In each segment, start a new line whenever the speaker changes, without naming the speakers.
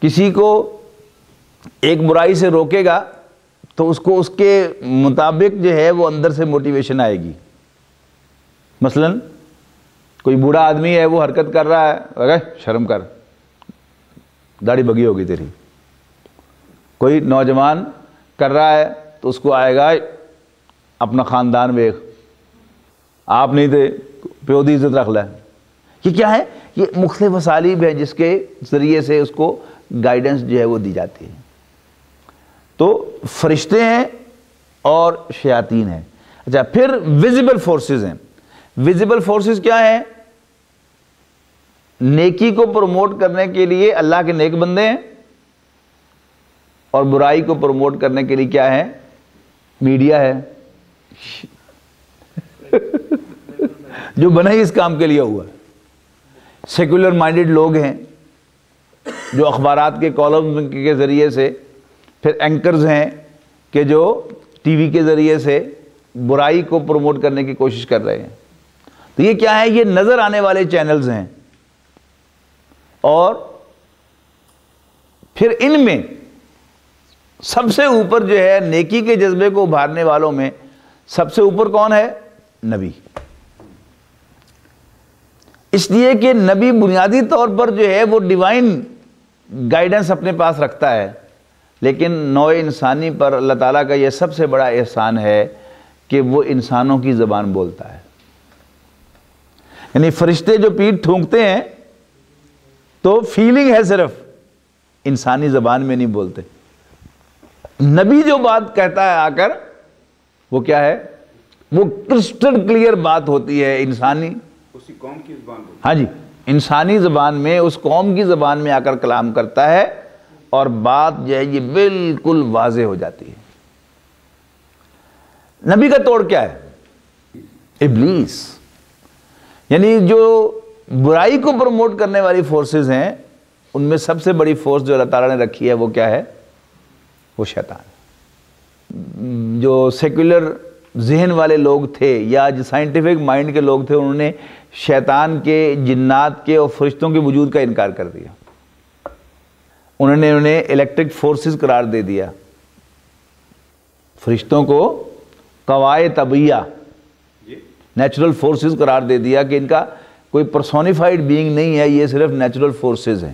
کسی کو ایک برائی سے روکے گا تو اس کو اس کے مطابق جو ہے وہ اندر سے موٹیویشن آئے گی. مثلا کوئی بوڑھا آدمی ہے، وہ حرکت کر رہا ہے، شرم کر، داڑھی بگی ہوگی تیری. کوئی نوجوان کر رہا ہے تو اس کو آئے گا اپنا خاندان ویخ، آپ نہیں تھے پیو دی عزت رکھ لے. یہ کیا ہے؟ یہ مختلف اسالیب ہیں جس کے ذریعے سے اس کو گائیڈنس جو ہے وہ دی جاتی ہے. تو فرشتے ہیں اور شیاطین ہیں. اچھا، پھر ویزیبل فورسز ہیں. ویزیبل فورسز کیا ہیں؟ نیکی کو پروموٹ کرنے کے لیے اللہ کے نیک بندے ہیں، اور برائی کو پروموٹ کرنے کے لیے کیا ہے؟ میڈیا ہے جو بنا ہی اس کام کے لیے ہوا ہے. سیکولر مائنڈڈ لوگ ہیں جو اخبارات کے کالمز کے ذریعے سے، پھر اینکرز ہیں کہ جو ٹی وی کے ذریعے سے برائی کو پروموٹ کرنے کی کوشش کر رہے ہیں. تو یہ کیا ہے؟ یہ نظر آنے والے چینلز ہیں. اور پھر ان میں سب سے اوپر جو ہے نیکی کے جذبے کو ابھارنے والوں میں سب سے اوپر کون ہے؟ نبی. اس لیے کہ نبی بنیادی طور پر جو ہے وہ ڈیوائن گائیڈنس اپنے پاس رکھتا ہے، لیکن نوع انسانی پر اللہ تعالیٰ کا یہ سب سے بڑا احسان ہے کہ وہ انسانوں کی زبان بولتا ہے. یعنی فرشتے جو پیٹھ تھونکتے ہیں تو فیلنگ ہے، صرف انسانی زبان میں نہیں بولتے. نبی جو بات کہتا ہے آ کر، وہ کیا ہے؟ وہ کرسٹل کلیئر بات ہوتی ہے، انسانی
اسی قوم کی زبان ہوتی ہے.
ہاں جی، انسانی زبان میں، اس قوم کی زبان میں آ کر کلام کرتا ہے، اور بات جو ہے یہ بالکل واضح ہو جاتی ہے. نبی کا توڑ کیا ہے؟ ابلیس. یعنی جو برائی کو پروموٹ کرنے والی فورسز ہیں، ان میں سب سے بڑی فورس جو اللہ تعالیٰ نے رکھی ہے وہ کیا ہے؟ وہ شیطان. جو سیکولر ذہن والے لوگ تھے یا جو سائنٹیفک مائنڈ کے لوگ تھے، انہوں نے شیطان کے، جنات کے اور فرشتوں کے وجود کا انکار کر دیا. انہیں الیکٹرک فورسز قرار دے دیا. فرشتوں کو قوائے طبیعہ، نیچرل فورسز قرار دے دیا کہ ان کا کوئی پرسونیفائڈ بینگ نہیں ہے، یہ صرف نیچرل فورسز ہیں.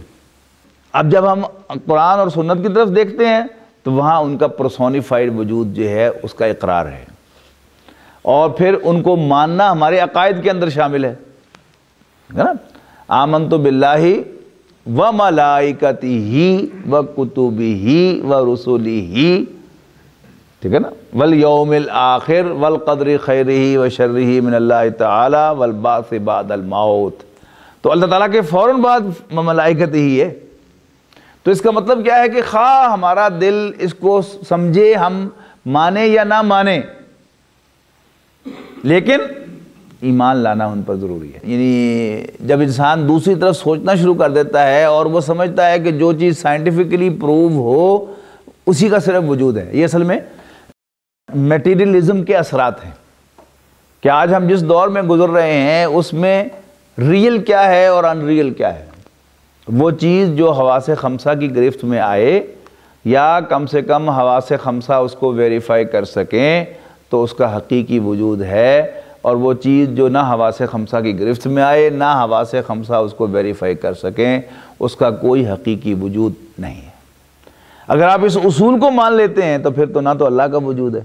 اب جب ہم قرآن اور سنت کی طرف دیکھتے ہیں تو وہاں ان کا پرسونیفائڈ وجود جو ہے اس کا اقرار ہے، اور پھر ان کو ماننا ہمارے عقائد کے اندر شامل ہے نا. آمنت باللہ و ملائکتہ و کتبہ و رسلہ، ٹھیک ہے نا، والیوم الآخر والقدر خیرہ و شرہ من اللہ تعالی والبعث بعد الموت. تو اللہ تعالیٰ کے فوراً بعد ملائکتہ ہی ہے. تو اس کا مطلب کیا ہے کہ خواہ ہمارا دل اس کو سمجھے، ہم مانے یا نہ مانے، لیکن ایمان لانا ان پر ضروری ہے. یعنی جب انسان دوسری طرف سوچنا شروع کر دیتا ہے اور وہ سمجھتا ہے کہ جو چیز سائنٹیفکلی پروو ہو اسی کا صرف وجود ہے، یہ اصل میں میٹیریلزم کے اثرات ہیں کہ آج ہم جس دور میں گزر رہے ہیں اس میں ریئل کیا ہے اور ان ریئل کیا ہے. وہ چیز جو حواس خمسہ کی گرفت میں آئے، یا کم سے کم حواس خمسہ اس کو ویریفائی کر سکیں، تو اس کا حقیقی وجود ہے. اور وہ چیز جو نہ حواس خمسہ کی گرفت میں آئے، نہ حواس خمسہ اس کو ویریفائی کر سکیں، اس کا کوئی حقیقی وجود نہیں ہے. اگر آپ اس اصول کو مان لیتے ہیں تو پھر تو نہ تو اللہ کا وجود ہے،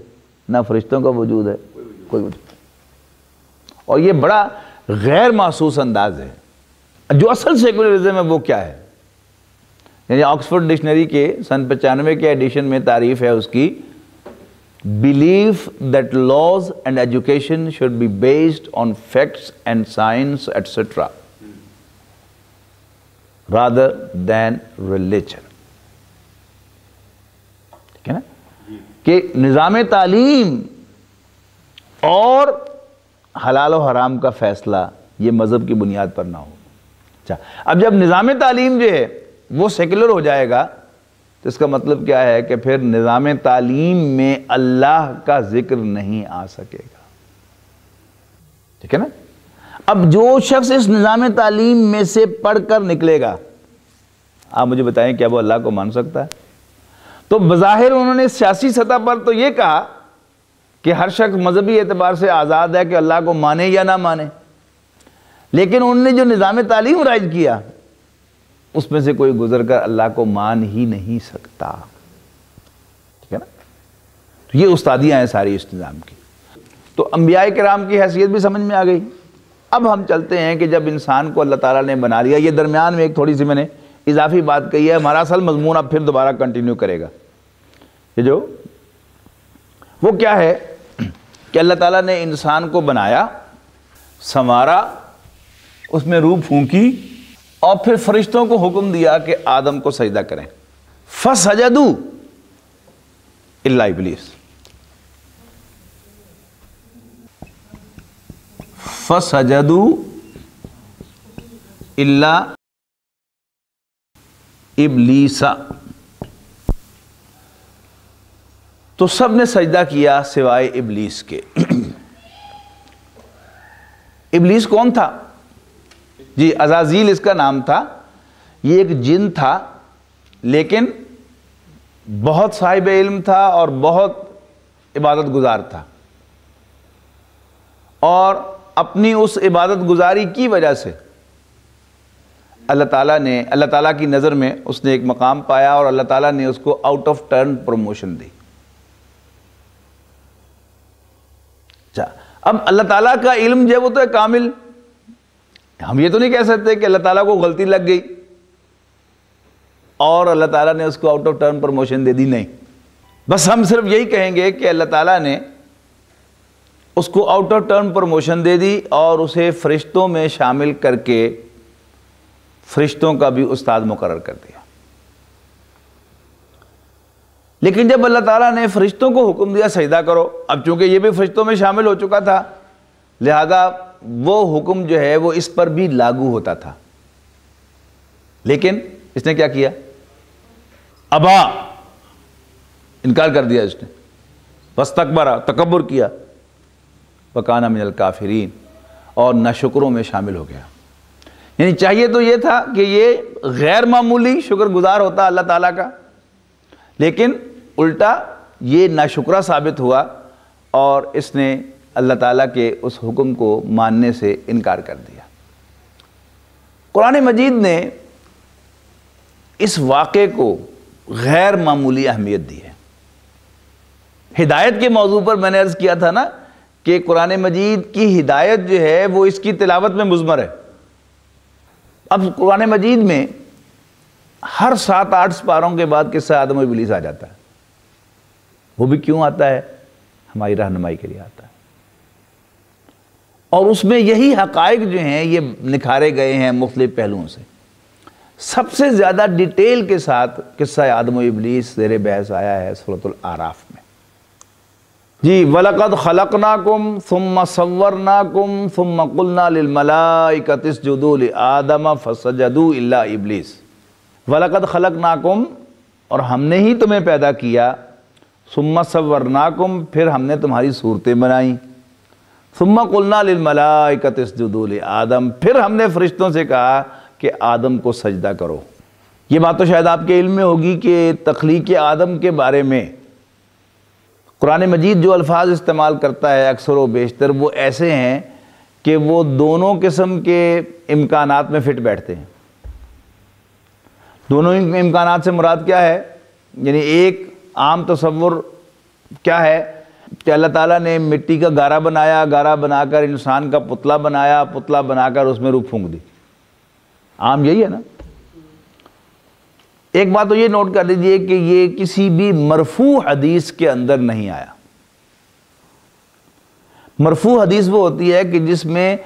نہ فرشتوں کا وجود ہے، کوئی وجود. اور یہ بڑا غیر محسوس انداز ہے. جو اصل سیکولرزم ہے وہ کیا ہے؟ یعنی آکسفورڈ ڈکشنری کے سن 95 کے ایڈیشن میں تعریف ہے اس کی: belief that laws and education should be based on facts and science etc. rather than religion. ٹھیک ہے نا، کہ نظام تعلیم اور حلال و حرام کا فیصلہ یہ مذہب کی بنیاد پر نہ ہو. اچھا، اب جب نظام تعلیم جو ہے وہ سیکولر ہو جائے گا تو اس کا مطلب کیا ہے کہ پھر نظام تعلیم میں اللہ کا ذکر نہیں آ سکے گا. ٹھیک ہے نا. اب جو شخص اس نظام تعلیم میں سے پڑھ کر نکلے گا، آپ مجھے بتائیں کیا وہ اللہ کو مان سکتا ہے؟ تو بظاہر انہوں نے سیاسی سطح پر تو یہ کہا کہ ہر شخص مذہبی اعتبار سے آزاد ہے کہ اللہ کو مانے یا نہ مانے، لیکن انہوں نے جو نظام تعلیم رائج کیا اس میں سے کوئی گزر کر اللہ کو مان ہی نہیں سکتا، ٹھیک ہے نا؟ تو یہ استادیاں ہیں ساری اس نظام کی۔ تو انبیاء کرام کی حیثیت بھی سمجھ میں آ گئی۔ اب ہم چلتے ہیں کہ جب انسان کو اللہ تعالیٰ نے بنا لیا، یہ درمیان میں ایک تھوڑی سی میں نے اضافی بات کہی ہے، ہمارا اصل مضمون اب پھر دوبارہ کنٹینیو کرے گا۔ یہ جو وہ کیا ہے کہ اللہ تعالیٰ نے انسان کو بنایا، سنوارا، اس میں روح پھونکی، اور پھر فرشتوں کو حکم دیا کہ آدم کو سجدہ کریں۔ فسجدوا الا ابلیس، فسجدوا الا ابلیس، تو سب نے سجدہ کیا سوائے ابلیس کے۔ ابلیس کون تھا؟ جی عزازیل اس کا نام تھا۔ یہ ایک جن تھا، لیکن بہت صاحب علم تھا اور بہت عبادت گزار تھا، اور اپنی اس عبادت گزاری کی وجہ سے اللہ تعالیٰ کی نظر میں اس نے ایک مقام پایا، اور اللہ تعالیٰ نے اس کو آؤٹ آف ٹرن پروموشن دی۔ اچھا، اب اللہ تعالیٰ کا علم جو ہے وہ تو ہے کامل، ہم یہ تو نہیں کہہ سکتے کہ اللہ تعالیٰ کو غلطی لگ گئی اور اللہ تعالیٰ نے اس کو آؤٹ آف ٹرن پروموشن دے دی، نہیں، بس ہم صرف یہی کہیں گے کہ اللہ تعالیٰ نے اس کو آؤٹ آف ٹرن پروموشن دے دی اور اسے فرشتوں میں شامل کر کے فرشتوں کا بھی استاد مقرر کر دیا۔ لیکن جب اللہ تعالیٰ نے فرشتوں کو حکم دیا سجدہ کرو، اب چونکہ یہ بھی فرشتوں میں شامل ہو چکا تھا، لہذا وہ حکم جو ہے وہ اس پر بھی لاگو ہوتا تھا، لیکن اس نے کیا کیا؟ ابا، انکار کر دیا اس نے، واستکبر، تکبر کیا، وکان من الکافرین، اور ناشکروں میں شامل ہو گیا۔ یعنی چاہیے تو یہ تھا کہ یہ غیر معمولی شکر گزار ہوتا اللہ تعالیٰ کا، لیکن الٹا یہ ناشکرہ ثابت ہوا اور اس نے اللہ تعالیٰ کے اس حکم کو ماننے سے انکار کر دیا۔ قرآن مجید نے اس واقعے کو غیر معمولی اہمیت دی ہے۔ ہدایت کے موضوع پر میں نے عرض کیا تھا نا کہ قرآن مجید کی ہدایت جو ہے وہ اس کی تلاوت میں مضمر ہے۔ اب قرآن مجید میں ہر 7-8 سپاروں کے بعد قصہ آدم و ابلیس آ جاتا ہے۔ وہ بھی کیوں آتا ہے؟ ہماری رہنمائی کے لیے آتا ہے، اور اس میں یہی حقائق جو ہیں یہ نکھارے گئے ہیں مختلف پہلوؤں سے۔ سب سے زیادہ ڈیٹیل کے ساتھ قصہ آدم و ابلیس زیر بحث آیا ہے سورۃ الاعراف میں۔ جی وَلَقَدْ خَلَقْنَاكُمْ ثُمَّ صَوَّرْنَاكُمْ ثُمَّ قُلْنَا لِلْمَلَائِكَةِ اسْجُدُوا لِآدَمَ فَسَجَدُوا إِلَّا إِبْلِيسَ۔ وَلَقَدْ خَلَقْنَاكُمْ، اور ہم نے ہی تمہیں پیدا کیا، ثُمَّ صَوَّرْنَاكُمْ، پھر ہم نے تمہاری صورتیں بنائیں، ثُمَّ قُلْنَا لِلْمَلَائِكَةِ اسْجُدُوا لِآدَمَ، پھر ہم نے فرشتوں سے کہا کہ آدم کو سجدہ کرو۔ یہ بات تو شاید آپ کے علم میں ہوگی کہ تخلیق آدم کے بارے میں قرآن مجید جو الفاظ استعمال کرتا ہے اکثر و بیشتر وہ ایسے ہیں کہ وہ دونوں قسم کے امکانات میں فٹ بیٹھتے ہیں۔ دونوں امکانات سے مراد کیا ہے؟ یعنی ایک عام تصور کیا ہے کہ اللہ تعالیٰ نے مٹی کا گارا بنایا، گارا بنا کر انسان کا پتلا بنایا، پتلا بنا کر اس میں روح پھونک دی، عام یہی ہے نا۔ ایک بات تو یہ نوٹ کر لیجئے کہ یہ کسی بھی مرفوع حدیث کے اندر نہیں آیا۔ مرفوع حدیث وہ ہوتی ہے کہ جس میں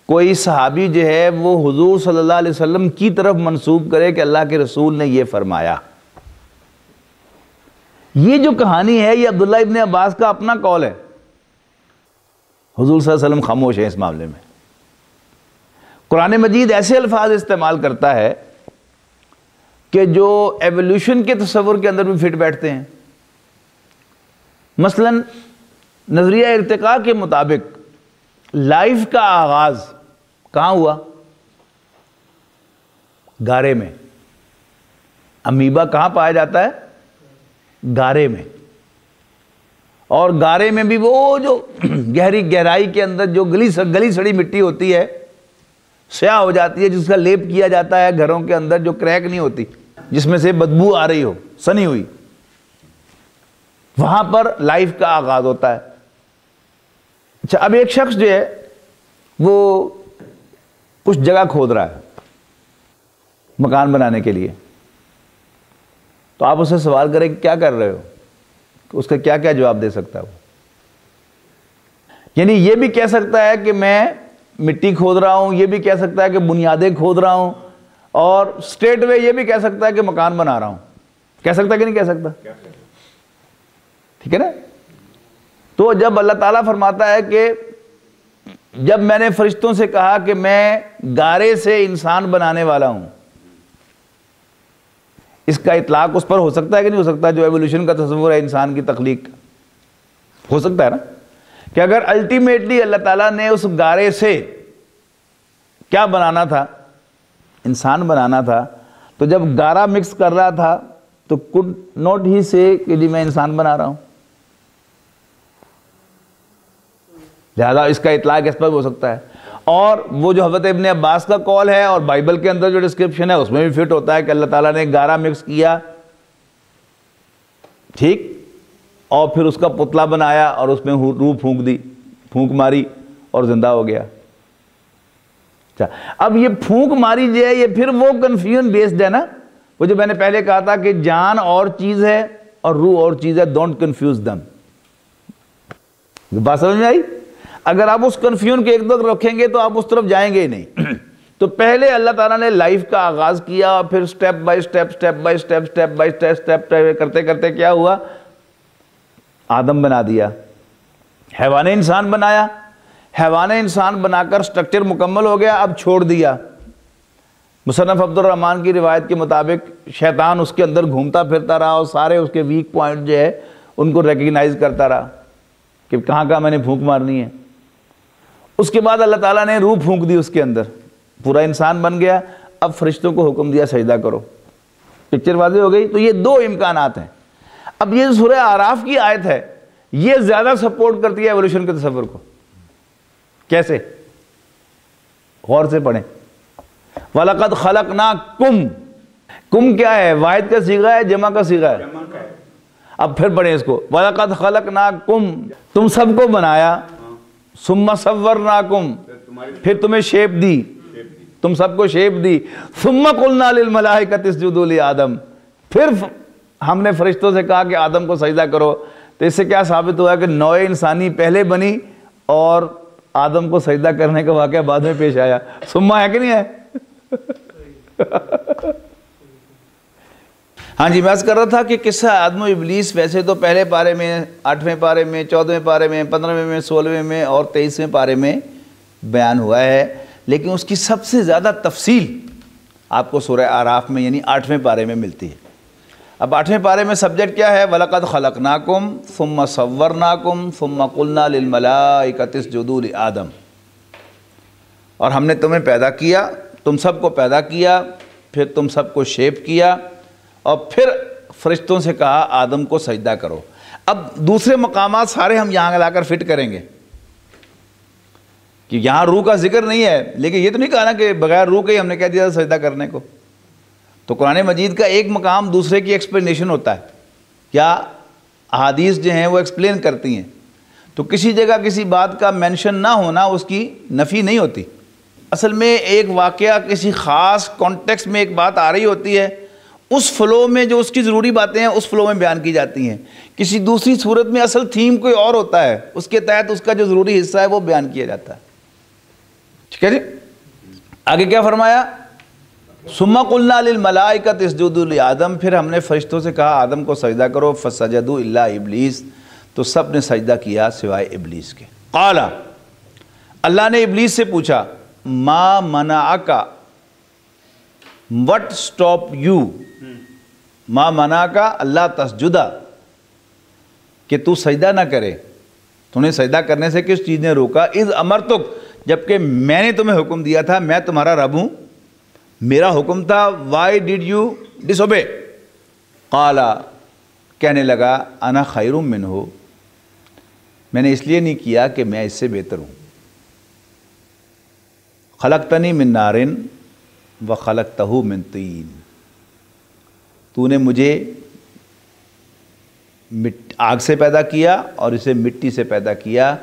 کوئی صحابی جو ہے وہ حضور صلی اللہ علیہ وسلم کی طرف منسوب کرے کہ اللہ کے رسول نے یہ فرمایا۔ یہ جو کہانی ہے یہ عبداللہ ابن عباس کا اپنا قول ہے، حضور صلی اللہ علیہ وسلم خاموش ہیں اس معاملے میں۔ قرآن مجید ایسے الفاظ استعمال کرتا ہے کہ جو ایولیوشن کے تصور کے اندر بھی فٹ بیٹھتے ہیں۔ مثلا نظریہ ارتقاء کے مطابق لائف کا آغاز کہاں ہوا؟ گارے میں۔ امیبا کہاں پایا جاتا ہے؟ گارے میں. اور گارے میں بھی وہ جو گہرائی کے اندر جو گلی سڑی مٹی ہوتی ہے، سیاہ ہو جاتی ہے، جس کا لیپ کیا جاتا ہے گھروں کے اندر، جو کریک نہیں ہوتی، جس میں سے بدبو آ رہی ہو سنی ہوئی، وہاں پر لائف کا آغاز ہوتا ہے. اچھا، اب ایک شخص جو ہے وہ کچھ جگہ کھود رہا ہے مکان بنانے کے لیے، تو آپ اسے سوال کریں کہ کیا کر رہے ہو، اس کا کیا کیا جواب دے سکتا ہے وہ؟ یعنی یہ بھی کہہ سکتا ہے کہ میں مٹی کھود رہا ہوں، یہ بھی کہہ سکتا ہے کہ بنیادیں کھود رہا ہوں، اور اسٹریٹ وے یہ بھی کہہ سکتا ہے کہ مکان بنا رہا ہوں. کہہ سکتا ہے کہ نہیں کہہ سکتا؟ ٹھیک ہے نا؟ تو جب اللہ تعالیٰ فرماتا ہے کہ جب میں نے فرشتوں سے کہا کہ میں گارے سے انسان بنانے والا ہوں، اس کا اطلاق اس پر ہو سکتا ہے کہ نہیں ہو سکتا؟ جو ایولیوشن کا تصور ہے انسان کی تخلیق کا، ہو سکتا ہے نا کہ اگر الٹیمیٹلی اللہ تعالیٰ نے اس گارے سے کیا بنانا تھا؟ انسان بنانا تھا، تو جب گارا مکس کر رہا تھا تو could not he say کہ جی میں انسان بنا رہا ہوں؟ لہذا اس کا اطلاق اس پر ہو سکتا ہے. اور وہ جو حضرت ابن عباس کا قول ہے اور بائبل کے اندر جو ڈسکرپشن ہے اس میں بھی فٹ ہوتا ہے کہ اللہ تعالیٰ نے گارا مکس کیا، ٹھیک، اور پھر اس کا پتلا بنایا اور اس میں روح پھونک ماری اور زندہ ہو گیا. اچھا، اب یہ پھونک ماری جو ہے یہ پھر وہ کنفیوژن بیسڈ ہے نا، وہ جو میں نے پہلے کہا تھا کہ جان اور چیز ہے اور روح اور چیز ہے، ڈونٹ کنفیوز دم. بات سمجھ میں آئی؟ اگر آپ اس کنفیوژن کے ایک دو رکھیں گے تو آپ اس طرف جائیں گے ہی نہیں. تو پہلے اللہ تعالیٰ نے لائف کا آغاز کیا، اور پھر سٹیپ بائی سٹیپ کرتے کرتے کیا ہوا؟ آدم بنا دیا، حیوان انسان بنایا، حیوان انسان بنا کر سٹرکچر مکمل ہو گیا، اب چھوڑ دیا. مصنف عبد الرحمن کی روایت کے مطابق شیطان اس کے اندر گھومتا پھرتا رہا اور سارے اس کے ویک پوائنٹ جو ہے ان کو ریکگنائز کرتا رہا کہ کہاں کہاں میں نے پھونک مارنی ہے. اس کے بعد اللہ تعالیٰ نے روح پھونک دی اس کے اندر، پورا انسان بن گیا. اب فرشتوں کو حکم دیا سجدہ کرو. پکچر واضح ہو گئی؟ تو یہ دو امکانات ہیں. اب یہ سورہ اعراف کی آیت ہے، یہ زیادہ سپورٹ کرتی ہے ایولیوشن کے تصور کو. کیسے؟ غور سے پڑھیں. وَلَقَدْ خَلَقْنَاكُمْ، کم کیا ہے؟ واحد کا صیغہ ہے، جمع کا صیغہ ہے؟ اب پھر پڑھیں اس کو. وَلَقَدْ خَلَقْنَاكُمْ، تم سب کو بنایا. ثُمَّ صَوَّرْنَاكُمْ، پھر تمہیں شیپ دی، تم سب کو شیپ دی. ثُمَّ قُلْنَا لِلْمَلَائِكَةِ اسْجُدُوا لِآدَمَ، پھر ہم نے فرشتوں سے کہا کہ آدم کو سجدہ کرو. تو اس سے کیا ثابت ہوا کہ نوع انسانی پہلے بنی اور آدم کو سجدہ کرنے کا واقعہ بعد میں پیش آیا. ثم ہے کہ نہیں ہے؟ ہاں جی، میں عرض کر رہا تھا کہ قصہ آدم و ابلیس ویسے تو پہلے پارے میں، 8ویں پارے میں، 14ویں پارے میں، 15ویں میں، 16ویں میں اور 23ویں پارے میں بیان ہوا ہے، لیکن اس کی سب سے زیادہ تفصیل آپ کو سورہ اعراف میں یعنی 8ویں پارے میں ملتی ہے. اب 8ویں پارے میں سبجیکٹ کیا ہے؟ وَلَقَدْ خَلَقْنَاكُمْ ثُمَّ صَوَّرْنَاكُمْ ثُمَّ قُلْنَا لِلْمَلَائِكَةِ اسْجُدُوا لِآدَمَ، اور ہم نے تمہیں پیدا کیا، تم سب کو پیدا کیا، پھر تم سب کو شیپ کیا، اور پھر فرشتوں سے کہا آدم کو سجدہ کرو. اب دوسرے مقامات سارے ہم یہاں لا کر فٹ کریں گے کہ یہاں روح کا ذکر نہیں ہے، لیکن یہ تو نہیں کہا نا کہ بغیر روح کے ہی ہم نے کہہ دیا سجدہ کرنے کو. تو قرآن مجید کا ایک مقام دوسرے کی ایکسپلینیشن ہوتا ہے، کیا احادیث جو ہیں وہ ایکسپلین کرتی ہیں. تو کسی جگہ کسی بات کا مینشن نہ ہونا اس کی نفی نہیں ہوتی. اصل میں ایک واقعہ کسی خاص کانٹیکسٹ میں ایک بات آ رہی ہوتی ہے، اس فلو میں جو اس کی ضروری باتیں ہیں اس فلو میں بیان کی جاتی ہیں. کسی دوسری صورت میں اصل تھیم کوئی اور ہوتا ہے، اس کے تحت اس کا جو ضروری حصہ ہے وہ بیان کیا جاتا ہے. ٹھیک ہے جی؟ آگے کیا فرمایا؟ ثُمَّ قُلْنَا لِلْمَلَائِكَةِ اسْجُدُوا لِآدَمَ، پھر ہم نے فرشتوں سے کہا آدم کو سجدہ کرو. فَسَجَدُوا إِلَّا إِبْلِيسَ، تو سب نے سجدہ کیا سوائے ابلیس کے. قال، اللہ نے ابلیس سے پوچھا، ما منعک، what stop you، ما منعک اللہ تسجدہ، کہ تو سجدہ نہ کرے، تو نے سجدہ کرنے سے کس چیز نے روکا؟ اذ امرتک، جبکہ میں نے تمہیں حکم دیا تھا، میں تمہارا رب ہوں، میرا حکم تھا. why did you disobey، قال کہنے لگا انا خیر منہ میں نے اس لیے نہیں کیا کہ میں اس سے بہتر ہوں خلقتنی من نار وخلقتہ من طین تو نے مجھے آگ سے پیدا کیا اور اسے مٹی سے پیدا کیا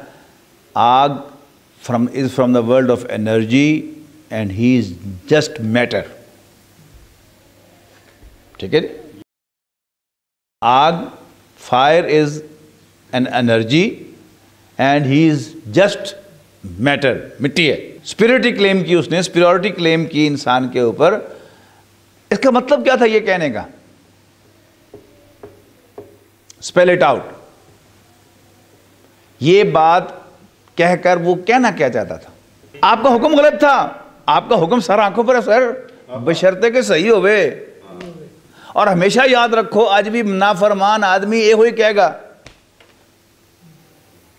آگ is from the world of energy and he is just matter ٹھیک ہے آگ fire is an energy and he is just matter مٹی ہے اسپیریٹی کلیم کی اس نے اسپیریٹی کلیم کی انسان کے اوپر اس کا مطلب کیا تھا یہ کہنے کا spell it out یہ بات کہہ کر وہ کہنا کیا چاہتا تھا آپ کا حکم غلط تھا آپ کا حکم سر آنکھوں پر ہے سر بشرطے کہ صحیح ہوئے اور ہمیشہ یاد رکھو آج بھی نافرمان آدمی یہ ہوئی کہے گا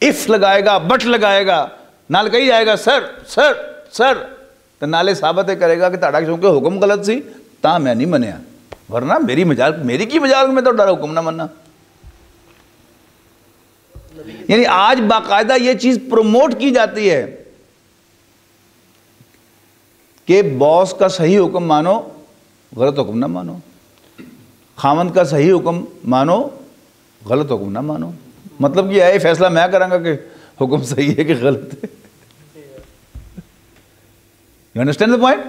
اف لگائے گا بٹ لگائے گا نال کہی جائے گا سر سر سر تو نالے ثابت کرے گا کہ تاڑا کیونکہ حکم غلط سی تا میں نہیں منیا ورنہ میری کی مجال میں تو ڈرا حکم نہ مننا یعنی آج باقاعدہ یہ چیز پروموٹ کی جاتی ہے کہ باس کا صحیح حکم مانو غلط حکم نہ مانو خاوند کا صحیح حکم مانو غلط حکم نہ مانو مطلب کہ یہ فیصلہ میں کراں گا کہ حکم صحیح ہے کہ غلط ہے یو انڈرسٹینڈ دا پوائنٹ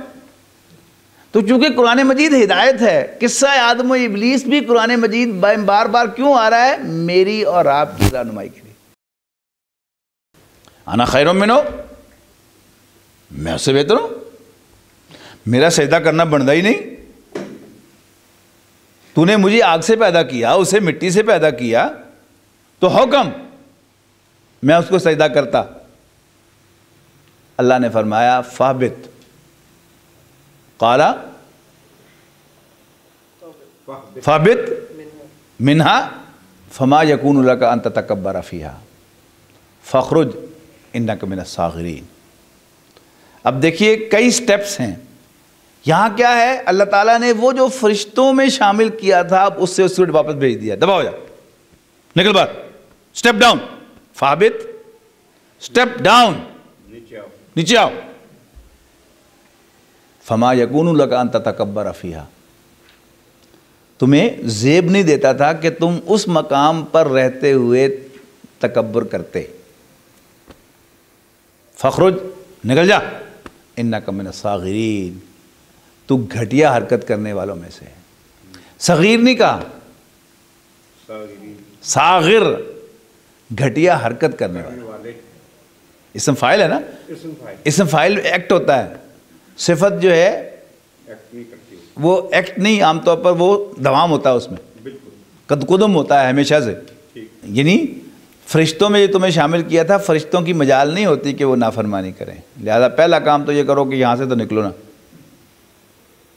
تو چونکہ قرآن مجید ہدایت ہے قصہ آدم و ابلیس بھی قرآن مجید بار بار کیوں آ رہا ہے میری اور آپ کی رہنمائی کے لیے انا خیر منہ میں اس سے بہتر ہوں میرا سجدہ کرنا بنتا ہی نہیں تو نے مجھے آگ سے پیدا کیا اسے مٹی سے پیدا کیا تو حکم میں اس کو سجدہ کرتا اللہ نے فرمایا فابت قال فابت منہا فما یکون لک ان تتکبر فیہا فاخرج انک من الصاغرین اب دیکھیے کئی سٹیپس ہیں یہاں کیا ہے اللہ تعالیٰ نے وہ جو فرشتوں میں شامل کیا تھا اب اس سے اس کو واپس بھیج دیا دبا ہو جا نکل بار سٹیپ ڈاؤن فابت سٹیپ ڈاؤن نیچے آؤ فما یکون لک ان تتکبر فیہا تمہیں زیب نہیں دیتا تھا کہ تم اس مقام پر رہتے ہوئے تکبر کرتے فخرج نکل جا انک من الصاغرین تو گھٹیا حرکت کرنے والوں میں سے صغیر نہیں کہا صاغر گھٹیا حرکت کرنے والے اسم فاعل ہے نا اسم فاعل ایکٹ ہوتا ہے صفت جو ہے وہ ایکٹ نہیں عام طور پر وہ دوام ہوتا ہے اس میں قد قدم ہوتا ہے ہمیشہ سے یعنی فرشتوں میں جو تمہیں شامل کیا تھا فرشتوں کی مجال نہیں ہوتی کہ وہ نافرمانی کریں لہذا پہلا کام تو یہ کرو کہ یہاں سے تو نکلو نا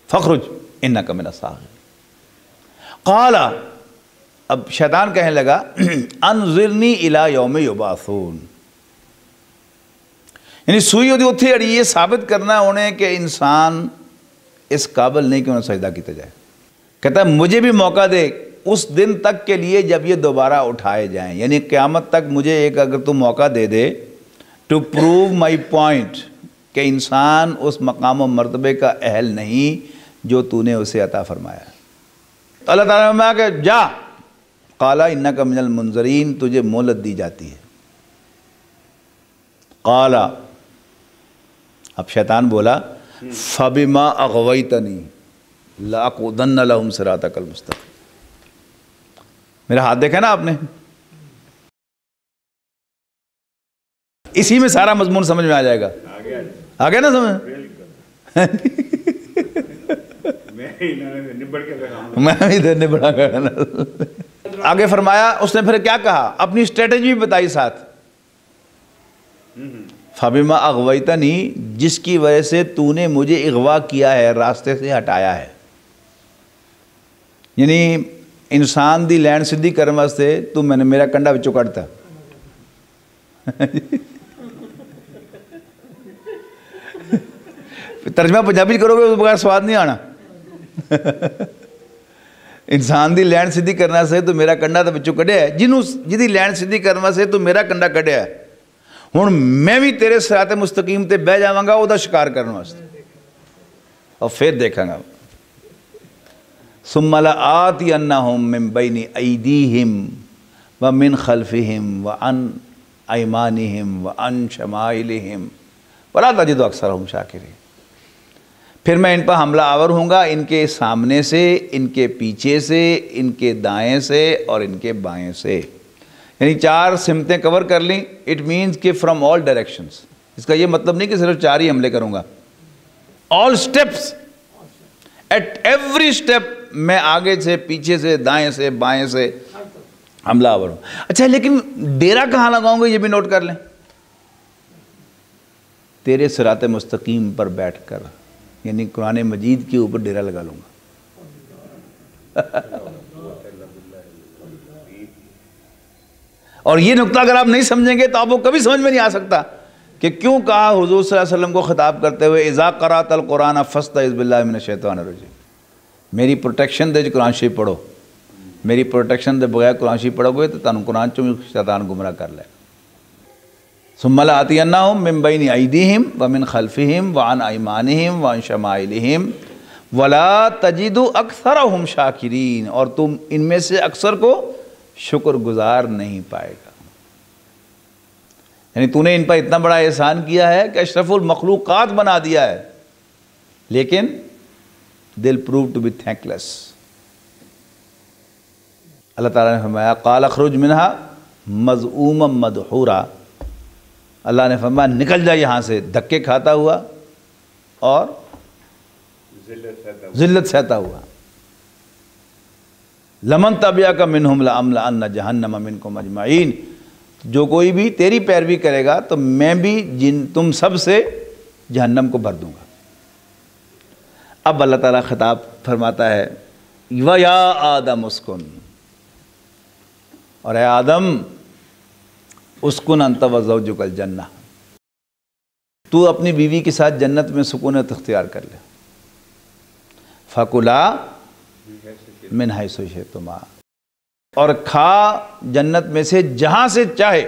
فخرج انک من الصاغرین قال اب شیطان کہنے لگا انظرنی الی یوم یبعثون یعنی سوئی ہوتی اتھی اڑی یہ ثابت کرنا انہیں کہ انسان اس قابل نہیں کہ انہیں سجدہ کیتا جائے کہتا ہے مجھے بھی موقع دے اس دن تک کے لیے جب یہ دوبارہ اٹھائے جائیں یعنی قیامت تک مجھے ایک اگر تو موقع دے دے ٹو پروو مائی پوائنٹ کہ انسان اس مقام و مرتبے کا اہل نہیں جو تو نے اسے عطا فرمایا تو اللہ تعالیٰ نے کہا کہ جا قال انک من المنظرین تجھے مہلت دی جاتی ہے قال اب شیطان بولا فبما اغویتنی لاقعدن لهم صراطک المستقیم میرا ہاتھ دیکھا نا آپ نے اسی میں سارا مضمون سمجھ میں آ جائے گا آ گیا نا سمجھ میں ادھر نبڑا گیا آگے فرمایا اس نے پھر کیا کہا اپنی اسٹریٹجی بھی بتائی ساتھ فَبِمَا أَغْوَيْتَنِي جس کی وجہ سے تو نے مجھے اغوا کیا ہے راستے سے ہٹایا ہے یعنی انسان دی لینڈ سدھی کرنے واسطے تو میں نے میرا کنڈا وچوں کٹتا ترجمہ پنجابی کرو گے اس بغیر سواد نہیں آنا انسان دی لین سیدھی کرنے سے تو میرا کنڈا تو بچوں کڈیا ہے، جدی لین سیدھی کرنے سے تو میرا کنڈا کڈیا ہے، ہوں میں بھی تیرے صراط مستقیم تے بہ جاواں گا وہ دا شکار کرنے واسطے، اور پھر دیکھاں گا ثم لآتینہم من بین ایدیہم ومن خلفہم وعن ایمانہم وعن شمائلہم ولا تجد اکثرہم شاکرین، پھر میں ان پر حملہ آور ہوں گا، ان کے سامنے سے، ان کے پیچھے سے، ان کے دائیں سے اور ان کے بائیں سے، یعنی 4 سمتیں کور کر لیں، اٹ مینز کہ فرام آل ڈائریکشنز، اس کا یہ مطلب نہیں کہ صرف 4 ہی حملے کروں گا، آل سٹیپس، ایٹ ایوری سٹیپ میں آگے سے، پیچھے سے، دائیں سے، بائیں سے حملہ آور ہوں۔ اچھا لیکن ڈیرا کہاں لگاؤں گے یہ بھی نوٹ کر لیں، تیرے صراط مستقیم پر بیٹھ کر، یعنی قرآن مجید کے اوپر ڈیرا لگا لوں گا۔ اور یہ نقطہ اگر آپ نہیں سمجھیں گے تو آپ کو کبھی سمجھ میں نہیں آ سکتا کہ کیوں کہا حضور صلی اللہ علیہ وسلم کو خطاب کرتے ہوئے اذا قرأت القرآن فاستعذ باللہ من الشیطان الرجیم، میری پروٹیکشن دے جو قرآن شریف پڑھو، میری پروٹیکشن دے بغیر قرآن شریف پڑھو گے تو تانوں قرآن چوں شیطان گمراہ کر لے۔ ثم لآتینہم من بین ایدیہم ومن خلفہم وعن ایمانہم وعن شمائلہم ولا تجد اکثرہم شاکرین، اور تم ان میں سے اکثر کو شکر گزار نہیں پائے گا، یعنی تو نے ان پر اتنا بڑا احسان کیا ہے کہ اشرف المخلوقات بنا دیا ہے، لیکن they'll prove to be thankless۔ اللہ تعالیٰ نے فرمایا قال اخرج منہا مذعوما مدحورا، اللہ نے فرمایا نکل جا یہاں سے دھکے کھاتا ہوا اور ذلت سہتا ہوا، لمن تبعک منہم لأملأن جہنم منکم اجمعین، جو کوئی بھی تیری پیروی کرے گا تو میں بھی تم سب سے جہنم کو بھر دوں گا۔ اب اللہ تعالیٰ خطاب فرماتا ہے وَيَا آدَمُ اسْكُنْ، اور اے آدم اسکن انت وزوجک الجنہ، تو اپنی بیوی کے ساتھ جنت میں سکونت اختیار کر لے، فَكُلَا مِنْ حَيْثُ شِئْتُمَا، اور کھا جنت میں سے جہاں سے چاہے،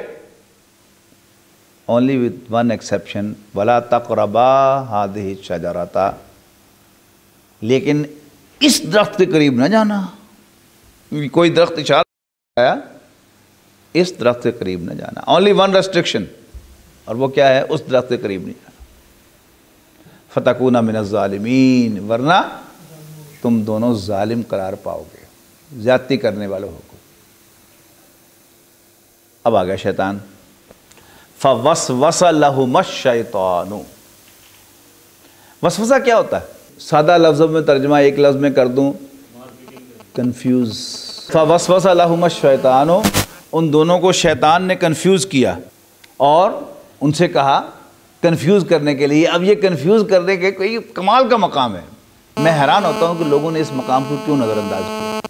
only with one exception وَلَا تَقْرَبَا هَذِهِ الشَّجَرَةَ، لیکن اس درخت کے قریب نہ جانا، کوئی درخت اشارہ آیا اس درخت کے قریب نہ جانا، only one restriction، اور وہ کیا ہے، اس درخت کے قریب نہیں جانا، فَتَكُونَ مِنَ الظَّالِمِينَ، ورنہ تم دونوں ظالم قرار پاؤ گے، زیادتی کرنے والے ہو۔ اب آ گیا شیطان، فَوَسْوَسَ لَهُمَا الشَّيْطَانُ، وسوسہ کیا ہوتا ہے؟ سادہ لفظوں میں ترجمہ ایک لفظ میں کر دوں، کنفیوز۔ فَوَسْوَسَ لَهُمَا الشَّيْطَانُ، ان دونوں کو شیطان نے کنفیوز کیا اور ان سے کہا کنفیوز کرنے کے لیے۔ اب یہ کنفیوز کرنے کے کوئی کمال کا مقام ہے، میں حیران ہوتا ہوں کہ لوگوں نے اس مقام کو کیوں نظر انداز کیا۔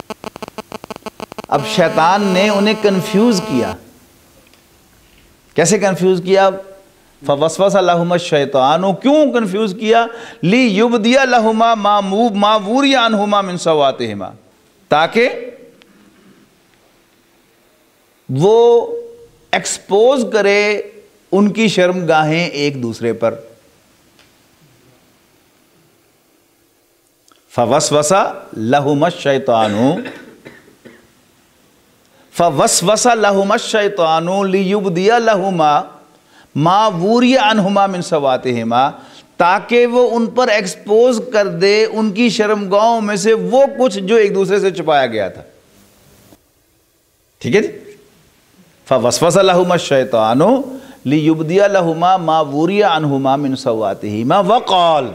اب شیطان نے انہیں کنفیوز کیا، کیسے کنفیوز کیا؟ فَوَسْوَسَ لَهُمَا الشَّيْطَانُ، کیوں کنفیوز کیا؟ لِيُبْدِيَ لَهُمَا مَا وُرِيَ عَنْهُمَا مِنْ سَوَاتِهِمَا، تاکہ وہ ایکسپوز کرے ان کی شرمگاہیں ایک دوسرے پر۔ فَوَسْوَسَ لَهُمَا الشَّيْطَانُ فَوَسْوَسَ لَهُمَا الشَّيْطَانُ لِيُبْدِيَ لَهُمَا مَا وُرِيَ عَنْهُمَا مِنْ سَوَاتِهِمَا، تاکہ وہ ان پر ایکسپوز کر دے ان کی شرمگاہوں میں سے وہ کچھ جو ایک دوسرے سے چھپایا گیا تھا۔ ٹھیک ہے جی، فَوَسْوَسَ لَهُمَا الشَّيْطَانُ لِيُبْدِيَ لَهُمَا مَا وُرِيَ عَنْهُمَا مِنْ سَوَاتِهِمَا وَقَالَ،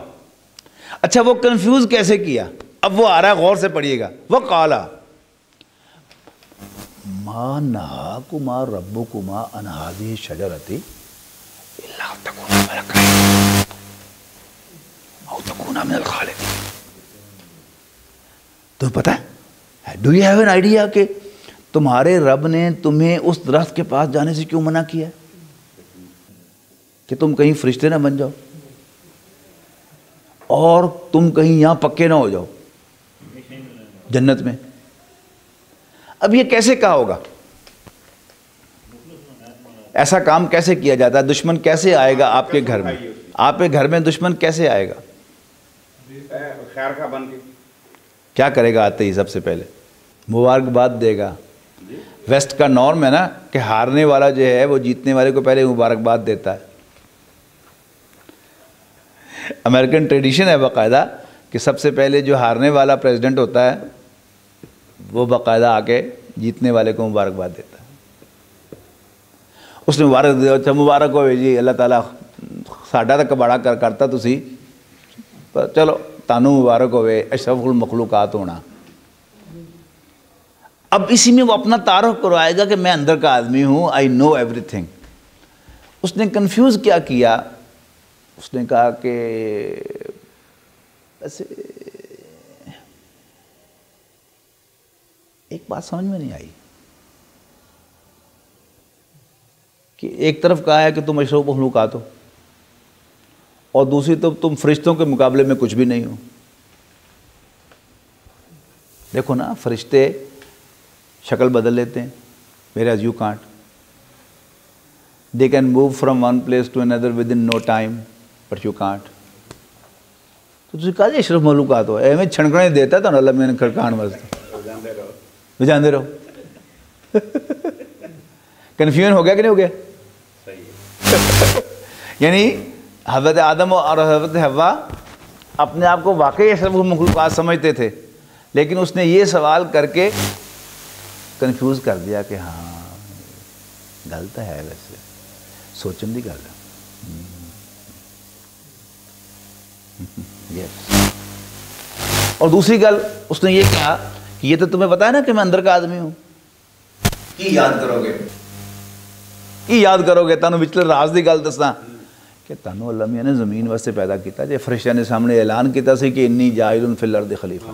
اچھا وہ کنفیوز کیسے کیا؟ اب وہ آ رہا ہے، غور سے پڑھیے گا۔ وَقَالَ مَا نَهَاكُمَا رَبُّكُمَا عَنْ هَٰذِهِ الشَّجَرَةِ إِلَّا أَن تَكُونَا مَلَكَيْنِ أَوْ تَكُونَا مِنَ الْخَالِدِينَ۔ تمہیں پتہ ہے، do you have an idea کہ تمہارے رب نے تمہیں اس درخت کے پاس جانے سے کیوں منع کیا ہے؟ کہ تم کہیں فرشتے نہ بن جاؤ اور تم کہیں یہاں پکے نہ ہو جاؤ جنت میں۔ اب یہ کیسے کہا ہوگا؟ ایسا کام کیسے کیا جاتا ہے؟ دشمن کیسے آئے گا آپ کے گھر میں؟ آپ کے گھر میں دشمن کیسے آئے گا؟
خیر خواہ بن کے
کیا کرے گا؟ آتے ہی سب سے پہلے مبارکباد دے گا۔ ویسٹ کا نارم ہے نا کہ ہارنے والا جو ہے وہ جیتنے والے کو پہلے مبارکباد دیتا ہے۔ امریکن ٹریڈیشن ہے باقاعدہ کہ سب سے پہلے جو ہارنے والا پریزیڈنٹ ہوتا ہے وہ باقاعدہ آ کے جیتنے والے کو مبارکباد دیتا ہے۔ اس نے مبارک دیا، اچھا مبارک ہوئے جی، اللہ تعالیٰ ساڈا تو کباڑا کرتا تسی، چلو تانوں مبارک ہوئے، اشرف المخلوقات ہونا۔ اب اسی میں وہ اپنا تعارف کروائے گا کہ میں اندر کا آدمی ہوں، آئی نو ایوری تھنگ۔ اس نے کنفیوز کیا اس نے کہا کہ ایسے ایک بات سمجھ میں نہیں آئی کہ ایک طرف کہا ہے کہ تم اشرف المخلوقات ہو اور دوسری طرف تم فرشتوں کے مقابلے میں کچھ بھی نہیں ہو۔ دیکھو نا، فرشتے شکل بدل لیتے ہیں، whereas you can't. They can move from one place to another within no time, but you can't. تو تسی کہا جی اشرف مخلوقات ہو، ایویں چھڑکنے دیتا ہے تو اللہ میں نے کھڑکان واسطے جاندے رہو۔ کنفیوژن ہو گیا کہ نہیں ہو گیا؟ یعنی حضرت آدم اور حضرت حوا اپنے آپ کو واقعی اشرف المخلوقات سمجھتے تھے، لیکن اس نے یہ سوال کر کے کنفیوز کر دیا کہ ہاں گل تو ہے، ویسے سوچن کی گل ہے۔ اور دوسری گل اس نے یہ کہا کہ یہ تو تمہیں پتا ہے نا کہ میں اندر کا آدمی ہوں، کی یاد کرو گے تانوں وچلے راز دی گل دساں کہ تانوں اللہ میاں نے زمین واسطے پیدا کیتا، جے فرشتیاں نے سامنے اعلان کیتا سی کہ انی جاعل فی الارض خلیفہ۔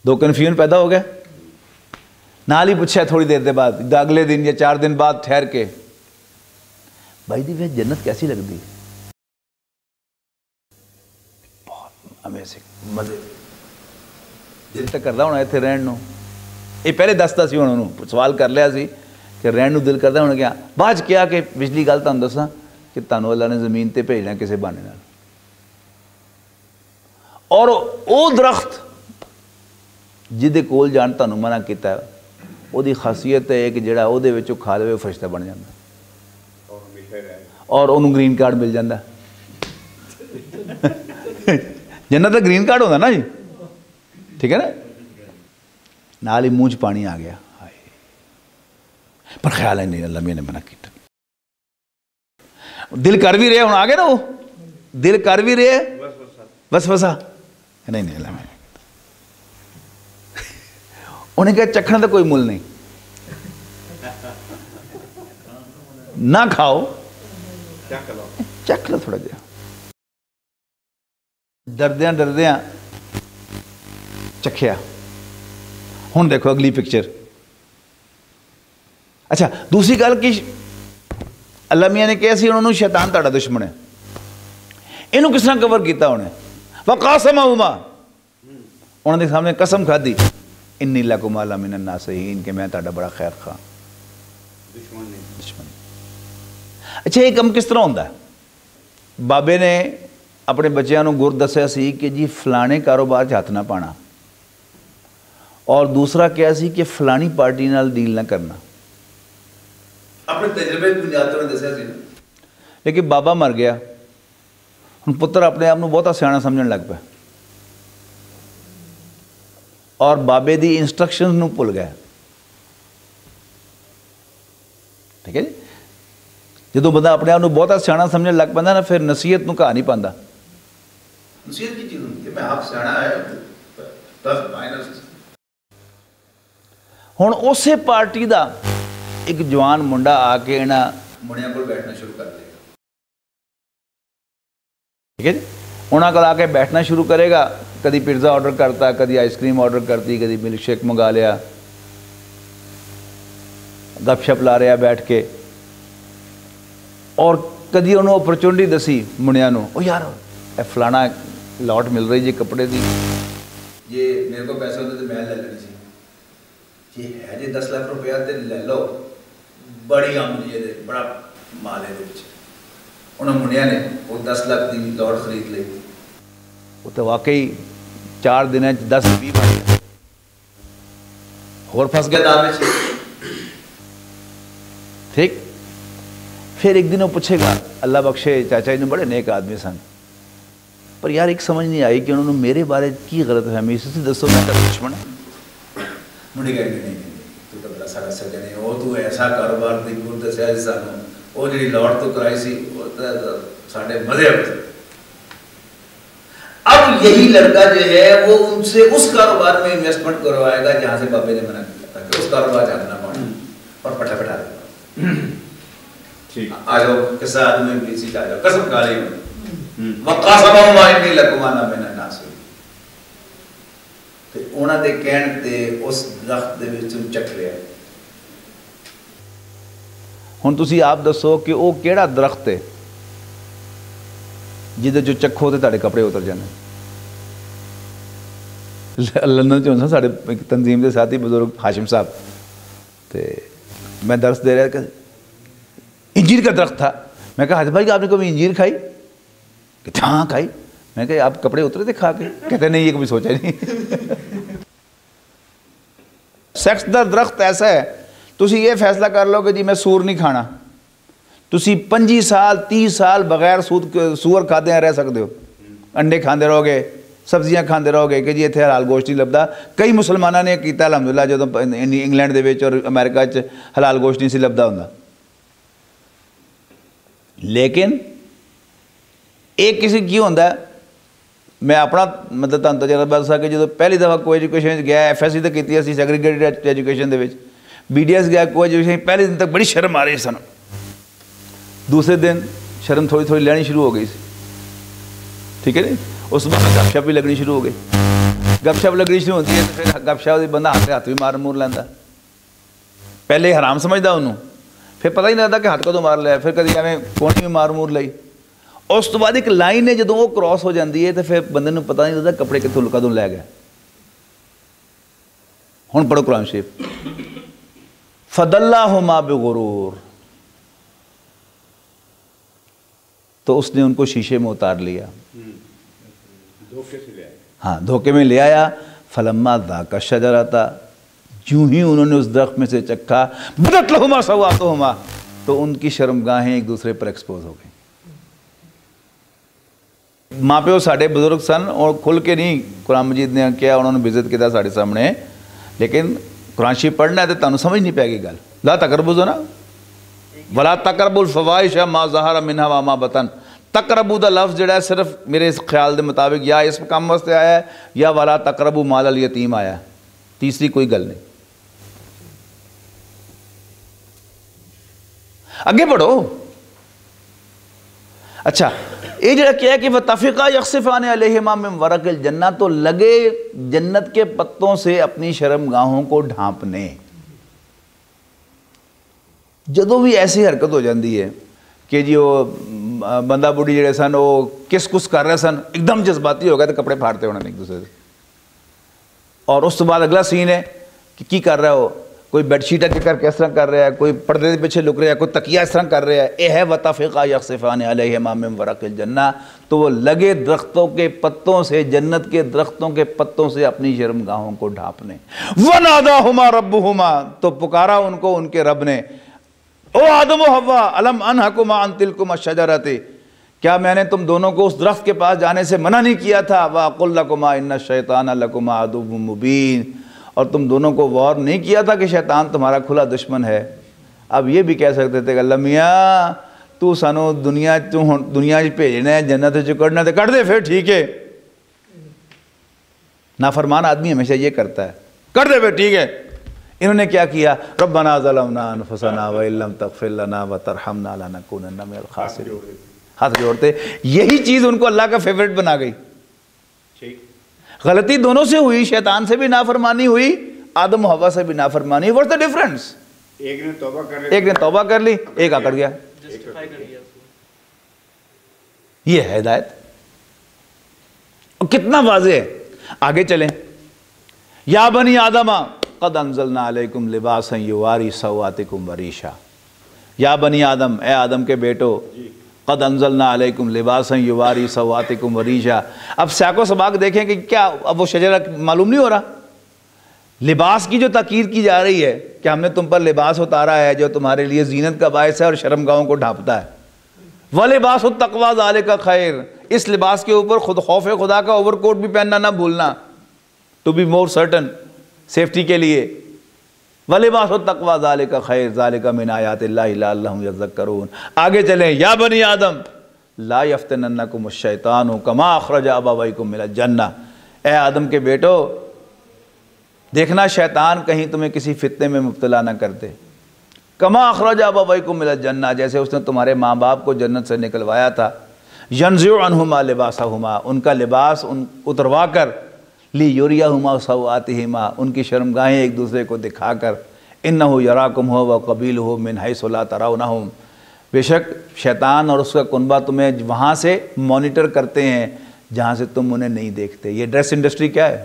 دو کنفیوژن پیدا ہو گیا۔ نال ہی پوچھا تھوڑی دیر دے بعد، اگلے دن یا 4 دن بعد ٹھہر کے، بھائی دی وے جنت کیسی لگتی؟ بہت امیزنگ، مزے، دل تک کردا ہونا اتنے رہن نو۔ یہ پہلے دستا سی، انہوں نے سوال کر لیا سی کہ رہن نو دل کردا ہونا کیا، بعد کیا کہ پچھلی گل تانوں دساں کہ تانوں اللہ نے زمین تے بھیجنا کسے بہانے نال، اور او درخت جہدے کول جان تانوں منع کیتا ہے وہ دی خاصیت ہے کہ جڑا او دے وچوں کھا لے فرشتہ بن جاندا اور انہوں گرین کارڈ مل جاندہ۔ جنت کا گرین کارڈ ہوتا نا جی، ٹھیک ہے نا؟ نال ہی منہ چ پانی آ گیا، پر خیال ہے نہیں اللہ میں نے منع کیتا۔ دل کر بھی رہے، ہوں آ گئے نا، وہ دل کر بھی رہے وسوسہ نہیں نہیں اللہ میں نے، انہیں کہا چکھنے کا کوئی مل نہیں، نہ کھاؤ، چکھ لو تھوڑا جہا۔ ڈردیاں چکھیا۔ ہوں دیکھو اگلی پکچر۔ اچھا دوسری گل کہ اللہ میاں نے کہا سی انہوں نے شیطان تہاڈا دشمن ہے، انہوں کس طرح کور کیتا انہیں؟ وقاسمہما، انہوں نے سامنے قسم کھادی، انی لکما لمن الناصحین، کہ میں تہاڈا بڑا خیر خواہ دشمن۔ اچھا یہ کم کس طرح ہوتا ہے؟ بابے نے اپنے بچیاں نو گر دسیا سی کہ جی فلانے کاروبار ہاتھ نہ پانا، اور دوسرا کیا سی کہ فلانی پارٹی نال ڈیل نہ کرنا، اپنے تجربے کی بنیاد پر دسیا سی۔ لیکن بابا مر گیا، ہن پتر اپنے آپ نو بہتا سیانا سمجھن لگ پیا اور بابے دی انسٹرکشنز نو بھول گیا۔ ٹھیک ہے جی، جدو بندہ اپنے آپ بہتا سیانا سمجھنے لگ پہ نا، پھر نصیحت نو کہا نہیں پاندہ۔ نصیحت کی چیز ہوتی ہے، میں آپ سیانا ہے پلس مائنس۔ ہن اسی پارٹی دا ایک جوان منڈا آ کے انہاں منڈیاں کول بیٹھنا شروع کر دے گا، ٹھیک ہے جی، انہاں کول آ کے بیٹھنا شروع کرے گا، کدی پیزا آرڈر کرتا، کدی آئس کریم آرڈر کرتی، کدی ملک شیک منگا لیا، گپ شپ لا رہا بیٹھ کے، اور کدی انہوں اپرچونٹی دسی منڈیاں نو، او یار اے فلانا لاٹ مل رہی جی کپڑے دی، یہ میرے کو پیسے ہوتے تو میں لے لینی سی، یہ ہے جی 10 لاکھ روپیہ تے لے لو، بڑی آمدنی ہے، بڑا مال ہے، انہوں منیا نے وہ 10 لاکھ کی دوڑ خرید لی، وہ تو واقعی 4 دن 10-20 بن گیا، اور پھنس گیا دام میں، ٹھیک۔ پھر ایک دن وہ پوچھے گا، اللہ بخشے چاچا جی نے بڑے نیک آدمی سن، پر یار ایک سمجھ نہیں آئی کہ انہوں نے میرے بارے کی غلط فہمی، اسی دسو میں تیرا دشمن ہے؟ مڑی گئے نہیں تو تو بڑا سارا سجن ہے، وہ تو ایسا کاروبار دی پور دسیا جی سانوں، وہ جڑی لاٹ تو کرائی سی وہ ساڈے مزے ہوتے۔ اب یہی لڑکا جو ہے وہ ان سے اس کاروبار میں انویسٹمنٹ کروائے گا جہاں سے بابے نے منع کیا تھا کہ اس کاروبار جانا پڑنا، اور پٹھا پٹھا دے گا، آ جاؤ قصہ آدمی پلیسی کا، آ جاؤ قسم کھا لی وَقَاسَمَهُمَا إِنِّي لَكُمَا مِنَ النَّاصِحِينَ، تے انہاں دے کہن تے اس درخت دے وچوں چکھ لیا۔ ہن تسی آپ دسو کہ وہ کیڑا درخت ہے جہدے جو چکھو تے تہاڈے کپڑے اتر جانے؟ لندن چ ہوندا ساڈے تنظیم دے ساتھی بزرگ ہاشم صاحب، تے میں درس دے رہا کہ انجیر کا درخت تھا، میں کہا حاجی بھائی آپ نے کبھی انجیر کھائی؟ کہ ہاں کھائی۔ میں کہا آپ کپڑے اترے تھے کھا کے؟ کہتے نہیں، یہ کبھی سوچا نہیں۔ سیکس دا درخت ایسا ہے، تسی یہ فیصلہ کر لو کہ جی میں سور نہیں کھانا، تسی 25 سال 30 سال بغیر سور کھادے ہیں رہ سکتے ہو، انڈے کھاندے رہو گے، سبزیاں کھاندے رہو گے کہ جی اتنے حلال گوشت نہیں لبدا۔ کئی مسلمانوں نے کیتا الحمدللہ، جدوں انگلینڈ دے وچ اور امریکہ چ حلال گوشت نہیں سی لبدا ہوندا، لیکن ایک کسی کی ہوتا ہے، میں اپنا مطلب تہن تجربہ دسا کہ جب پہلی دفعہ کوئی ایجوکیشن گیا، ایف ایس سی تو کی اسی سیگریگیٹڈ ایجوکیشن دے وچ، بی ڈی ایس گیا کوئی ایجوکیشن، پہلے دن تک بڑی شرم آ رہی سن، دوسرے دن شرم تھوڑی تھوڑی لینی شروع ہو گئی سی، ٹھیک ہے نا، اس وقت گپ شپ بھی لگنی شروع ہو گئی، گپ شپ لگنی شروع ہوتی ہے تو پھر گپ شپ بندہ ہاتھ بھی مار مور لینا، پہلے حرام سمجھدا انہوں، پھر پتہ ہی نہیں لگتا کہ ہاتھ کدوں مار لیا، پھر کدی ایویں کونی بھی مار مور لئی، اس تو بعد ایک لائن ہے جدوں وہ کراس ہو جاتی ہے تو پھر بندے نوں پتہ نہیں لگتا کپڑے کتوں کدوں لے گئے۔ ہن پڑھو قرآن شریف، فَدَلَّاهُمَا بِغُرُورٍ، تو اس نے ان کو شیشے میں اتار لیا،
دھوکے سے لے آیا،
ہاں دھوکے میں لے آیا۔ فَلَمَّا ذَاقَ الشَّجَرَةَ، جو ہی انہوں نے اس درخت میں سے چکھا، بَدَتْ لَهُمَا سَوْآتُهُمَا، تو ان کی شرمگاہیں ایک دوسرے پر ایکسپوز ہو گئیں۔ ماں پیو ساڈے بزرگ سن اور کھل کے نہیں قرآن مجید نے کیا، انہوں نے وزٹ کیا ساڈے سامنے، لیکن قرآن شریف پڑھنا ہے تو تانوں سمجھ نہیں پائے گی گل۔ لا تقربوا نا ولا تقربوا الفواحش ما ظہر منها وما بطن، تقربوا دا لفظ جڑا ہے صرف میرے اس خیال دے مطابق یا اس کام واسطے آیا ہے یا ولا تقربوا مال الیتیم آیا ہے، تیسری کوئی گل نہیں۔ آگے بڑھو۔ اچھا یہ جڑا کیا ہے کہ وَتَفِقَا يَخْصِفَانِ عَلَيْهِمَا مِنْ وَرَقِ الْجَنَّةِ، تو لگے جنت کے پتوں سے اپنی شرمگاہوں کو ڈھانپنے۔ جدوں بھی ایسی حرکت ہو جاندی ہے کہ جی وہ بندہ بوڑھی جڑے سن وہ کس کس کر رہے سن، ایک دم جذباتی ہو گئے تو کپڑے پھاڑتے ہونے ایک دوسرے سے، اور اس تو بعد اگلا سین ہے کہ کی کر رہا ہو، کوئی بیڈ شیٹ اگے کر کے اس طرح کر رہا ہے، کوئی پردے کے پیچھے لک رہا ہے، کوئی تکیہ اس طرح کر رہا ہے، یہ ہے وَتَفِقَا يَخْصِفَانِ عَلَيْهِمَا مِنْ وَرَقِ الْجَنَّةِ، تو وہ لگے درختوں کے پتوں سے، جنت کے درختوں کے پتوں سے اپنی شرمگاہوں کو ڈھانپنے۔ وَنَادَاهُمَا رَبُّهُمَا، تو پکارا ان کو ان کے رب نے، او آدم و حوا الم انہکما عن تلکما الشجرۃ، کیا میں نے تم دونوں کو اس درخت کے پاس جانے سے منع نہیں کیا تھا؟ وَأَقُلْ لَكُمَا إِنَّ الشَّيْطَانَ لَكُمَا عَدُوٌّ مُبِينٌ، اور تم دونوں کو وارن نہیں کیا تھا کہ شیطان تمہارا کھلا دشمن ہے۔ اب یہ بھی کہہ سکتے تھے کہ اللہ میاں تو سانو دنیا بھیجنا ہے، جنت چ کڈنا تے کڈ دے پھر، ٹھیک ہے۔ نافرمان آدمی ہمیشہ یہ کرتا ہے، کر دے پھر ٹھیک ہے۔ انہوں نے کیا کیا؟ ربنا ظلمنا انفسنا وان لم تغفر لنا وترحمنا لنکونن من الخاسرین، ہاتھ جوڑتے۔ یہی چیز ان کو اللہ کا فیورٹ بنا گئی۔ غلطی دونوں سے ہوئی، شیطان سے بھی نافرمانی ہوئی، آدم و حوا سے بھی نافرمانی۔ What's the difference?
ایک نے توبہ کر لی،
ایک آکڑ گیا۔ یہ ہے ہدایت، اور کتنا واضح ہے۔ آگے چلیں، یا بنی آدم قد انزلنا علیکم لباسا یواری سوآتکم وریشا، یا بنی آدم، اے آدم کے بیٹو، قد انزلنا علیکم لباسا یواری سوآتکم وریشا۔ اب سیاق و سباق دیکھیں کہ کیا اب وہ شجرہ معلوم نہیں ہو رہا؟ لباس کی جو تاکید کی جا رہی ہے کہ ہم نے تم پر لباس اتارا ہے جو تمہارے لیے زینت کا باعث ہے اور شرمگاہوں کو ڈھانپتا ہے۔ وَلِبَاسُ التَّقْوَىٰ ذَلِكَ خَيْرٌ، اس لباس کے اوپر خود خوف خدا کا اوور کوٹ بھی پہننا نہ بھولنا، to be more certain, safety کے لیے۔ وَلِبَاسُ التَّقْوَىٰ ذَلِكَ خَيْرٌ ذَلِكَ مِنْ آیَاتِ اللَّهِ لَعَلَّهُمْ يَذَّكَّرُونَ۔ آگے چلیں، یا بنی آدم لا یفتننکم الشیطان کما اخرج ابویکم من الجنہ، اے آدم کے بیٹو دیکھنا شیطان کہیں تمہیں کسی فتنے میں مبتلا نہ کر دے۔ کما اخرج ابویکم من الجنہ، جیسے اس نے تمہارے ماں باپ کو جنت سے نکلوایا تھا۔ ینزع عنہما لباسہما، ان کا لباس اتروا کر، لیریہما سوآتہما، ان کی شرمگاہیں ایک دوسرے کو دکھا کر، انہ یراکم ہو وقبیلہ من حیث لا ترونہم، بے شک شیطان اور اس کا کنبہ تمہیں وہاں سے مانیٹر کرتے ہیں جہاں سے تم انہیں نہیں دیکھتے۔ یہ ڈریس انڈسٹری کیا ہے؟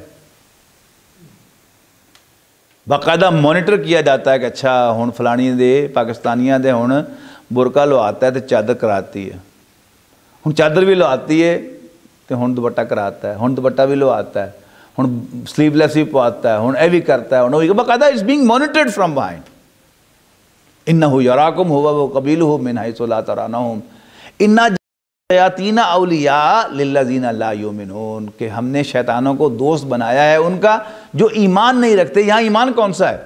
باقاعدہ مانیٹر کیا جاتا ہے کہ اچھا ہن فلانی دے پاکستانیاں دے ہن برقع لو آتا ہے تو چادر کراتی ہے، ہن چادر بھی لو آتی ہے تو ہن دوپٹہ کراتا ہے، ہن دوپٹہ بھی لو آتا ہے، ہن سلیو لیس بھی پواتا ہے، ہن اے بھی کرتا ہے، ہن باقاعدہ is being monitored from behind. انہو یراکم ہوا وقبیلہ من حیث لا ترونہم انا شیاطین اولیاء للذین لا یؤمنون، کہ ہم نے شیطانوں کو دوست بنایا ہے ان کا جو ایمان نہیں رکھتے۔ یہاں ایمان کون سا ہے؟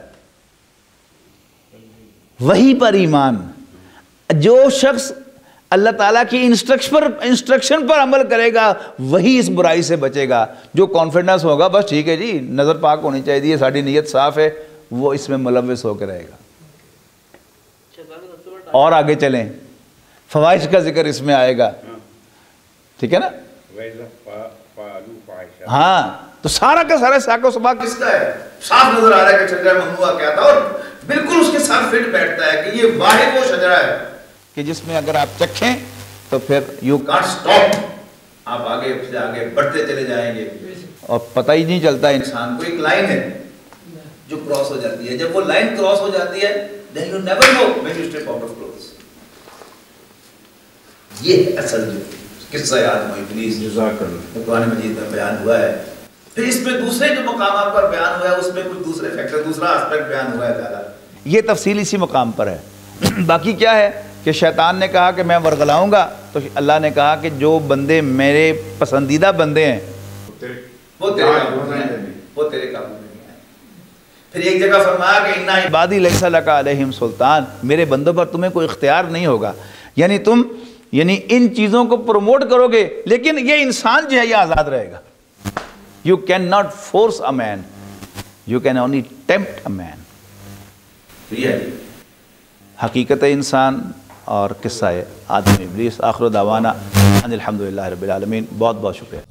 وحی پر ایمان۔ جو شخص اللہ تعالیٰ کی انسٹرکشن پر عمل کرے گا وہی اس برائی سے بچے گا۔ جو کانفیڈنس ہوگا بس ٹھیک ہے جی نظر پاک ہونی چاہیے، ساری نیت صاف ہے، وہ اس میں ملوث ہو کے رہے گا۔ اور آگے چلیں، فواحش کا ذکر اس میں آئے گا، ٹھیک ہے نا؟ ہاں تو سارا کا سارا سیاق و سباق کس کا ہے؟ صاف نظر آ رہا ہے کہ شجرہ ممنوعہ کیا تھا، اور بالکل اس کے ساتھ فٹ بیٹھتا ہے کہ یہ واحد وہ شجرہ ہے کہ جس میں اگر آپ چکھیں تو پھر یو کانٹ سٹاپ، آپ آگے سے آگے بڑھتے چلے جائیں گے اور پتہ ہی نہیں چلتا انسان کو۔ ایک لائن ہے جو کراس ہو جاتی ہے، جب وہ لائن کراس ہو جاتی ہے then you never know when you step out of clothes۔ یہ اصل جو قصہ آدم و ابلیس قرآن مجید میں بیان ہوا ہے، پھر اس میں دوسرے جو مقامات پر بیان ہوا ہے اس میں کچھ دوسرے فیکٹر، دوسرا اسپیکٹ بیان ہوا ہے زیادہ۔ یہ تفصیل اسی مقام پر ہے۔ باقی کیا ہے کہ شیطان نے کہا کہ میں ورغلاؤں گا، تو اللہ نے کہا کہ جو بندے میرے پسندیدہ بندے ہیں وہ تیرے قابو میں ہیں، وہ تیرے قابو میں۔ پھر ایک جگہ فرمایا کہ اِنَّ عِبَادِي لَيْسَ لَكَ عَلَيْهِمْ سُلطان، میرے بندوں پر تمہیں کوئی اختیار نہیں ہوگا۔ یعنی تم ان چیزوں کو پروموٹ کرو گے لیکن یہ انسان جو ہے یہ آزاد رہے گا۔ You cannot force a man, you can only tempt a man۔ یہ حقیقت انسان اور قصہ آدم ابلیس۔ آخر دعوانا ان الحمدللہ رب العالمین۔ بہت بہت شکریہ۔